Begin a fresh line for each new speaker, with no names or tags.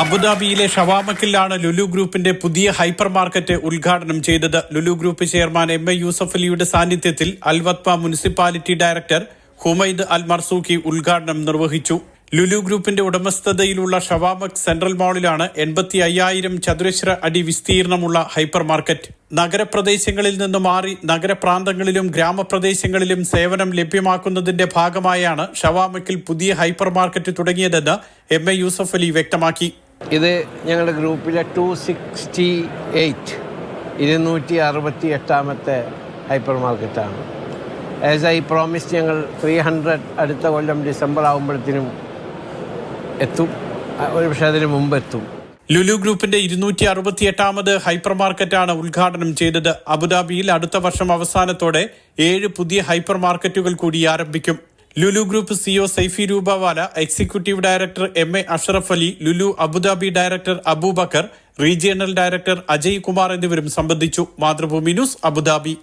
അബുദാബിയിലെ ഷവാമക്കിലാണ് ലുലു ഗ്രൂപ്പിന്റെ പുതിയ ഹൈപ്പർ മാർക്കറ്റ് ഉദ്ഘാടനം ചെയ്തത്. Lulu group chairman M A Yusuf അലിയുടെ സാന്നിധ്യത്തിൽ അൽവത്വ municipality director Humaid Al Marzooqi ഉദ്ഘാടനം നിർവഹിച്ചു. ലുലു ഗ്രൂപ്പിന്റെ ഉടമസ്ഥതയിലുള്ള ഷവാമക് സെൻട്രൽ മാളിലാണ് 85,000 ചതുരശ്ര അടി വിസ്തീർണമുള്ള ഹൈപ്പർ മാർക്കറ്റ്. നഗരപ്രദേശങ്ങളിൽ നിന്ന് മാറി നഗരപ്രാന്തങ്ങളിലും ഗ്രാമപ്രദേശങ്ങളിലും സേവനം ലഭ്യമാക്കുന്നതിന്റെ ഭാഗമായാണ് ഷവാമക്കിൽ പുതിയ ഹൈപ്പർ മാർക്കറ്റ് തുടങ്ങിയതെന്ന് എം എ യൂസഫ് അലി വ്യക്തമാക്കി.
ഇത് ഞങ്ങളുടെ ഗ്രൂപ്പിലെ 268 ഹൈപ്പർ മാർക്കറ്റാണ്. ആസ് ഐ പ്രോമിസ്, ഞങ്ങൾ 300 അടുത്ത കൊല്ലം ഡിസംബർ ആകുമ്പോഴത്തേനും എത്തും, ഒരുപക്ഷെ അതിന് മുമ്പ് എത്തും.
ലുലു ഗ്രൂപ്പിന്റെ 268ാമത് ഹൈപ്പർ മാർക്കറ്റാണ് ഉദ്ഘാടനം ചെയ്തത്. അബുദാബിയിൽ അടുത്ത വർഷം അവസാനത്തോടെ 7 പുതിയ ഹൈപ്പർ മാർക്കറ്റുകൾ കൂടി ആരംഭിക്കും. Lulu group CEO Saifi Rupawala, executive director M A Ashraf Ali, Lulu Abu Dhabi director Abubakar, regional director Ajay Kumar എന്നിവരും സംബന്ധിച്ചു. Mathrubhumi news, Abu Dhabi.